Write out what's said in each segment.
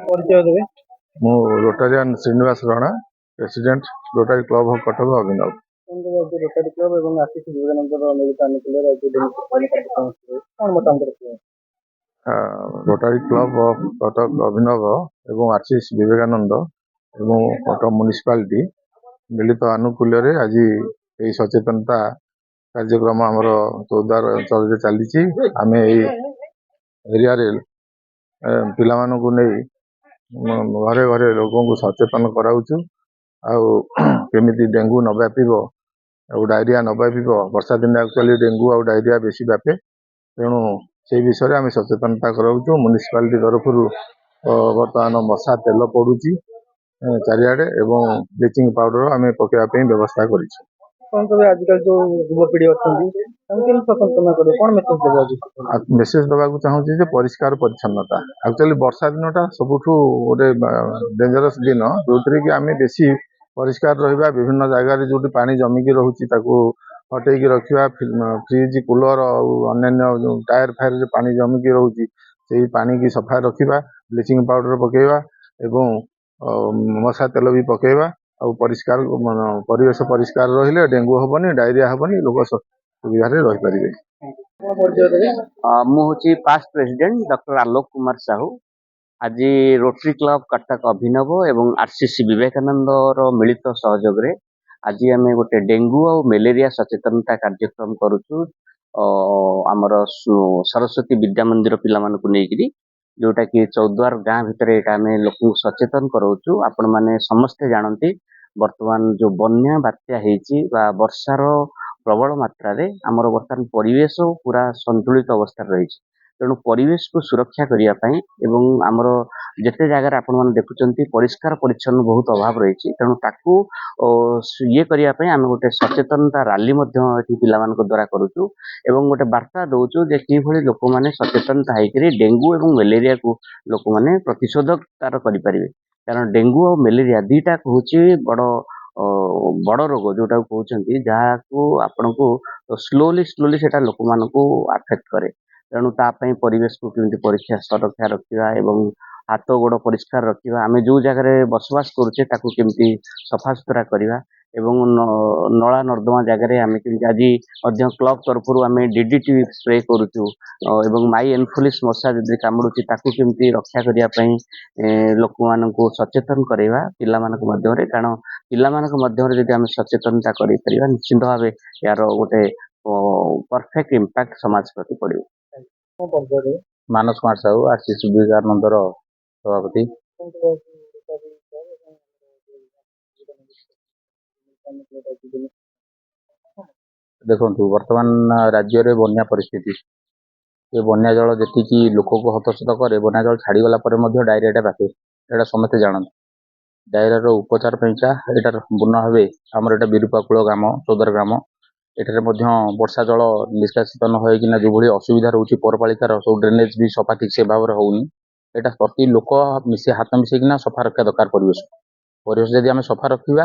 ପରିଚୟ ଦେବେ। ମୁଁ Rotarian Srinivas Rana, president Rotary Club of Cuttack Abhinav. Rotary club ଏବଂ ଆଶିଷ ବିବେକାନନ୍ଦର ମିଳିତ ଆନୁକୂଲ୍ୟରେ ଆଜି କଣ ମତାମତ ରଖିବେ? ରୋଟାରୀ କ୍ଲବ ଅଫ୍ କଟକ ଅଭିନବ ଏବଂ ଆଶିଷ ବିବେକାନନ୍ଦ ଏବଂ କଟକ ମ୍ୟୁନିସିପାଲିଟି ମିଳିତ ଆନୁକୂଲ୍ୟରେ ଆଜି ଏହି ସଚେତନତା କାର୍ଯ୍ୟକ୍ରମ ଆମର ଚୌଦ୍ୱାର ଅଞ୍ଚଳରେ ଚାଲିଛି। ଆମେ ଏହି ଏରିଆରେ ପିଲାମାନଙ୍କୁ ନେଇ ଘରେ ଘରେ ଲୋକଙ୍କୁ ସଚେତନ କରାଉଛୁ। ଆଉ କେମିତି ଡେଙ୍ଗୁ ନ ବ୍ୟାପିବ ଆଉ ଡାଇରିଆ ନ ବ୍ୟାପିବ। ବର୍ଷା ଦିନେ ଆକ୍ଚୁଆଲି ଡେଙ୍ଗୁ ଆଉ ଡାଇରିଆ ବେଶୀ ବ୍ୟାପେ, ତେଣୁ ସେଇ ବିଷୟରେ ଆମେ ସଚେତନତା କରାଉଛୁ। ମ୍ୟୁନିସିପାଲିଟି ତରଫରୁ ବର୍ତ୍ତମାନ ମଶା ତେଲ ପଡୁଛି ଚାରିଆଡେ ଏବଂ ବ୍ଲିଚିଂ ପାଉଡର ଆମେ ପକେଇବା ପାଇଁ ବ୍ୟବସ୍ଥା କରିଛୁ। କଣ କହିବେ ଆଜିକାଲି ଯୋଉ ଯୁବପିଢି ଅଛନ୍ତି ତାଙ୍କୁ କେମିତି ସଚେତନ କରିବେ, କଣ ମେସେଜ ଦେବେ ଆଜି? ମେସେଜ ଦେବାକୁ ଚାହୁଁଛି ଯେ ପରିଷ୍କାର ପରିଚ୍ଛନ୍ନତା। ଆକ୍ଚୁଆଲି ବର୍ଷା ଦିନଟା ସବୁଠୁ ଗୋଟେ ଡେଞ୍ଜରସ୍ ଦିନ, ଯୋଉଥିରେ କି ଆମେ ବେଶୀ ପରିଷ୍କାର ରହିବା। ବିଭିନ୍ନ ଜାଗାରେ ଯୋଉଠି ପାଣି ଜମିକି ରହୁଛି ତାକୁ ହଟେଇକି ରଖିବା। ଫ୍ରିଜ, କୁଲର ଆଉ ଅନ୍ୟାନ୍ୟ ଯୋଉ ଟାୟାର ଫାୟାରରେ ପାଣି ଜମିକି ରହୁଛି ସେଇ ପାଣିକି ସଫା ରଖିବା, ବ୍ଲିଚିଂ ପାଉଡର ପକେଇବା ଏବଂ ମଶା ତେଲ ବି ପକେଇବା। ଆଉ ପରିଷ୍କାର ପରିବେଶ ପରିଷ୍କାର ରହିଲେ ଡେଙ୍ଗୁ ହବନି, ଡାଇରିଆ ହବନି, ଲୋକ ସୁବିଧାରେ ରହିପାରିବେ। ମୁଁ ହଉଛି past president doctor Alok Kumar Sahu. ଆଜି ରୋଟରୀ କ୍ଲବ କଟକ ଅଭିନବ ଏବଂ ଆରସିସି ବିବେକାନନ୍ଦର ମିଳିତ ସହଯୋଗରେ ଆଜି ଆମେ ଗୋଟେ ଡେଙ୍ଗୁ ଆଉ ମ୍ୟାଲେରିଆ ସଚେତନତା କାର୍ଯ୍ୟକ୍ରମ କରୁଛୁ ଆମର ସରସ୍ୱତୀ ବିଦ୍ୟା ମନ୍ଦିର ପିଲାମାନଙ୍କୁ ନେଇକିରି, ଯୋଉଟା କି ଚୌଦ୍ୱାର ଗାଁ ଭିତରେ ଏଇଟା ଆମେ ଲୋକଙ୍କୁ ସଚେତନ କରାଉଛୁ। ଆପଣ ମାନେ ସମସ୍ତେ ଜାଣନ୍ତି ବର୍ତ୍ତମାନ ଯୋଉ ବନ୍ୟା ବାତ୍ୟା ହେଇଛି ବା ବର୍ଷାର ପ୍ରବଳ ମାତ୍ରାରେ ଆମର ବର୍ତ୍ତମାନ ପରିବେଶ ପୁରା ସନ୍ତୁଳିତ ଅବସ୍ଥାରେ ରହିଛି। ତେଣୁ ପରିବେଶକୁ ସୁରକ୍ଷା କରିବା ପାଇଁ ଏବଂ ଆମର ଯେତେ ଜାଗାରେ ଆପଣମାନେ ଦେଖୁଛନ୍ତି ପରିଷ୍କାର ପରିଚ୍ଛନ୍ନ ବହୁତ ଅଭାବ ରହିଛି, ତେଣୁ ତାକୁ ଇଏ କରିବା ପାଇଁ ଆମେ ଗୋଟେ ସଚେତନତା ରାଲି ମଧ୍ୟ ଏଠି ପିଲାମାନଙ୍କ ଦ୍ୱାରା କରୁଛୁ ଏବଂ ଗୋଟେ ବାର୍ତ୍ତା ଦଉଛୁ ଯେ କିଭଳି ଲୋକମାନେ ସଚେତନତା ହେଇକରି ଡେଙ୍ଗୁ ଏବଂ ମ୍ୟାଲେରିଆକୁ ଲୋକମାନେ ପ୍ରତିଷେଧକ ତାର କରିପାରିବେ। କାରଣ ଡେଙ୍ଗୁ ଆଉ ମ୍ୟାଲେରିଆ ଦିଟା ହଉଛି ବଡ ରୋଗ ଯୋଉଟାକୁ କହୁଛନ୍ତି, ଯାହାକୁ ଆପଣଙ୍କୁ ସ୍ଲୋଲି ସେଟା ଲୋକମାନଙ୍କୁ ଆଫେକ୍ଟ କରେ। ତେଣୁ ତା ପାଇଁ ପରିବେଶକୁ କେମିତି ସୁରକ୍ଷା ରଖିବା ଏବଂ ହାତ ଗୋଡ ପରିଷ୍କାର ରଖିବା, ଆମେ ଯୋଉ ଜାଗାରେ ବସବାସ କରୁଛେ ତାକୁ କେମିତି ସଫାସୁତୁରା କରିବା ଏବଂ ନଳା ନର୍ଦ୍ଦମା ଜାଗାରେ ଆମେ କେମିତି, ଆଜି ମଧ୍ୟ କ୍ଲବ ତରଫରୁ ଆମେ DDT ସ୍ପ୍ରେ କରୁଛୁ ଏବଂ ମାଇ ଏନଫୋଲିସ୍ ମଶା ଯଦି କାମୁଡୁଛି ତାକୁ କେମିତି ରକ୍ଷା କରିବା ପାଇଁ ଲୋକମାନଙ୍କୁ ସଚେତନ କରାଇବା ପିଲାମାନଙ୍କ ମଧ୍ୟରେ। କାରଣ ପିଲାମାନଙ୍କ ମଧ୍ୟରେ ଯଦି ଆମେ ସଚେତନତା କରିପାରିବା ନିଶ୍ଚିନ୍ତ ଭାବେ ଏହାର ଗୋଟେ ପରଫେକ୍ଟ ଇମ୍ପାକ୍ଟ ସମାଜ ପ୍ରତି ପଡିବ। ମାନସ କୁମାର ସାହୁ, ଆଶିଷ ବିବେକାନନ୍ଦର ସଭାପତି। ଦେଖନ୍ତୁ, ବର୍ତ୍ତମାନ ରାଜ୍ୟରେ ବନ୍ୟା ପରିସ୍ଥିତି, ଏ ବନ୍ୟା ଜଳ ଯେତିକି ଲୋକକୁ ହତସ୍ତ କରେ, ବନ୍ୟା ଜଳ ଛାଡିଗଲା ପରେ ମଧ୍ୟ ଡାଇରିଆଟା ବ୍ୟାପେ, ଏଇଟା ସମସ୍ତେ ଜାଣନ୍ତି। ଡାଇରିଆର ଉପଚାର ପାଇଁକା ଏଇଟା ସମ୍ପୂର୍ଣ୍ଣ ଭାବେ ଆମର ଏଇଟା ବିରୁପାକୁଳ ଗ୍ରାମ, ଚୌଦ୍ୱାର ଗ୍ରାମ, ଏଠାରେ ମଧ୍ୟ ବର୍ଷା ଜଳ ନିଷ୍କାସିତ ନ ହୋଇକିନା ଯୋଉଭଳି ଅସୁବିଧା ରହୁଛି, ପୌରପାଳିକାର ସବୁ ଡ୍ରେନେଜ ବି ସଫା ଠିକ ସେ ଭାବରେ ହଉନି। ଏଇଟା ପ୍ରତି ଲୋକ ହାତ ମିଶେଇକିନା ସଫା ରଖିବା ଦରକାର। ପରିବେଶ ଯଦି ଆମେ ସଫା ରଖିବା,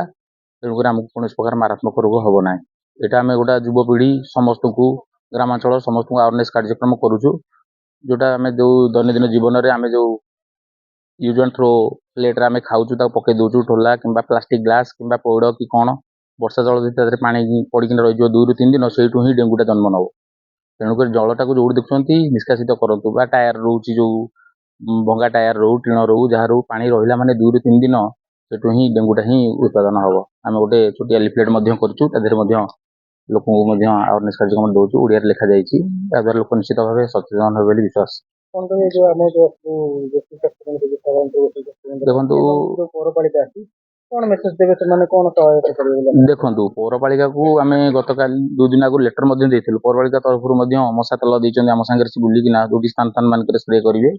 ତେଣୁକରି ଆମକୁ କୌଣସି ପ୍ରକାର ମାରାତ୍ମକ ରୋଗ ହବ ନାହିଁ। ଏଇଟା ଆମେ ଗୋଟେ ଯୁବପିଢି ସମସ୍ତଙ୍କୁ, ଗ୍ରାମାଞ୍ଚଳ ସମସ୍ତଙ୍କୁ ଆୱାରନେସ କାର୍ଯ୍ୟକ୍ରମ କରୁଛୁ, ଯୋଉଟା ଆମେ ଯୋଉ ଦୈନନ୍ଦିନ ଜୀବନରେ ଆମେ ଯୋଉ ୟୁଜ ଆଣ୍ଡ ଥ୍ରୋ ପ୍ଲେଟରେ ଆମେ ଖାଉଛୁ ତାକୁ ପକେଇ ଦଉଛୁ, ଠୋଲା କିମ୍ବା ପ୍ଲାଷ୍ଟିକ ଗ୍ଲାସ କିମ୍ବା ପଇଡ କି କଣ, ବର୍ଷା ଜଳ ଭିତରେ ପାଣି ପଡିକିନା ରହିଯିବ 2 ରୁ 3 ଦିନ, ସେଇଠୁ ହିଁ ଡେଙ୍ଗୁଟା ଜନ୍ମ ନବ। ତେଣୁକରି ଜଳଟାକୁ ଯୋଉଠି ଦେଖୁଛନ୍ତି ନିଷ୍କାସିତ କରନ୍ତୁ। ବା ଟାୟାର ରହୁଛି, ଯୋଉ ଭଙ୍ଗା ଟାୟାର ରହୁ, ଟିଣ ରହୁ, ଯାହା ରହୁ, ପାଣି ରହିଲା ମାନେ 2 ରୁ 3 ଦିନ ସେଠୁ ହିଁ ଡେଙ୍ଗୁଟା ହିଁ ଉତ୍ପାଦନ ହବ। ଆମେ ଗୋଟେ ଛୋଟିଆ ଲିଫଲେଟ ମଧ୍ୟ କରିଛୁ, ତା ଦେହରେ ମଧ୍ୟ ଲୋକଙ୍କୁ ମଧ୍ୟ ଆୱାରନେସ କାର୍ଯ୍ୟକ୍ରମ ଦଉଛୁ, ଓଡିଆରେ ଲେଖାଯାଇଛି। ତାଦ୍ୱାରା ଲୋକ ନିଶ୍ଚିତ ଭାବେ ସଚେତନ ହେବେ ବୋଲି ବିଶ୍ୱାସ। ଦେଖନ୍ତୁ, ପୌରପାଳିକାକୁ ଆମେ ଗତକାଲି 2 ଦିନ ଆଗରୁ ଲେଟର ମଧ୍ୟ ଦେଇଥିଲୁ। ପୌରପାଳିକା ତରଫରୁ ମଧ୍ୟ ମଶା ତେଲ ଦେଇଛନ୍ତି ଆମ ସାଙ୍ଗରେ ବୁଲିକିନା, ଯୋଉଠି ସ୍ଥାନ ମାନଙ୍କରେ ସ୍ପ୍ରେ କରିବେ।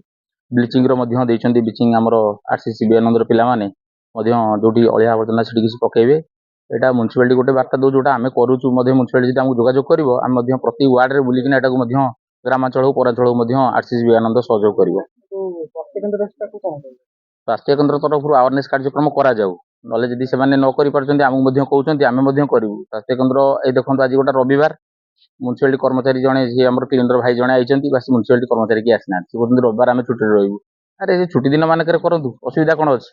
ବ୍ଲିଚିଂ ର ମଧ୍ୟ ଦେଇଛନ୍ତି, ବ୍ଲିଚିଂ ଆମର ଆରସିସି ବିବେକାନନ୍ଦର ପିଲାମାନେ ମଧ୍ୟ ଯୋଉଠି ଅଳିଆ ଆବର୍ଜନା ସେଠି କିଛି ପକେଇବେ। ଏଇଟା ମ୍ୟୁନିସିପାଲିଟି ଗୋଟେ ବାର୍ତ୍ତା ଦଉ, ଯୋଉଟା ଆମେ କରୁଛୁ ମଧ୍ୟ। ମ୍ୟୁନିସିପାଲିଟି ଯଦି ଆମକୁ ଯୋଗାଯୋଗ କରିବ, ଆମେ ମଧ୍ୟ ପ୍ରତି ୱାର୍ଡରେ ବୁଲିକିନା ଏଟାକୁ ମଧ୍ୟ ଗ୍ରାମାଞ୍ଚଳ ପୌରାଞ୍ଚଳକୁ ମଧ୍ୟ ଆରସିସି ବିବେକାନନ୍ଦ ସହଯୋଗ କରିବ। ସ୍ୱାସ୍ଥ୍ୟ କେନ୍ଦ୍ର ତରଫରୁ ଆୱାରନେସ କାର୍ଯ୍ୟକ୍ରମ କରାଯାଉ, ନହେଲେ ଯଦି ସେମାନେ ନ କରିପାରୁଛନ୍ତି ଆମକୁ ମଧ୍ୟ କହୁଛନ୍ତି, ଆମେ ମଧ୍ୟ କରିବୁ। ସ୍ୱାସ୍ଥ୍ୟ କେନ୍ଦ୍ର ଏଇ ଦେଖନ୍ତୁ, ଆଜି ଗୋଟେ ରବିବାର, ମ୍ୟୁନିସିପାଲିଟି କର୍ମଚାରୀ ଜଣେ, ଯିଏ ଆମର କ୍ଲିନର ଭାଇ ଜଣେ ଆଇଛନ୍ତି, ବାସ ମ୍ୟୁନିସିପାଲିଟି କର୍ମଚାରୀ କିଏ ଆସିନାହାନ୍ତି। ସେ କହୁଛନ୍ତି ରବିବାର ଆମେ ଛୁଟିରେ ରହିବୁ। ଆରେ ଏ ଛୁଟି ଦିନ ମାନଙ୍କରେ କରନ୍ତୁ, ଅସୁବିଧା କଣ ଅଛି?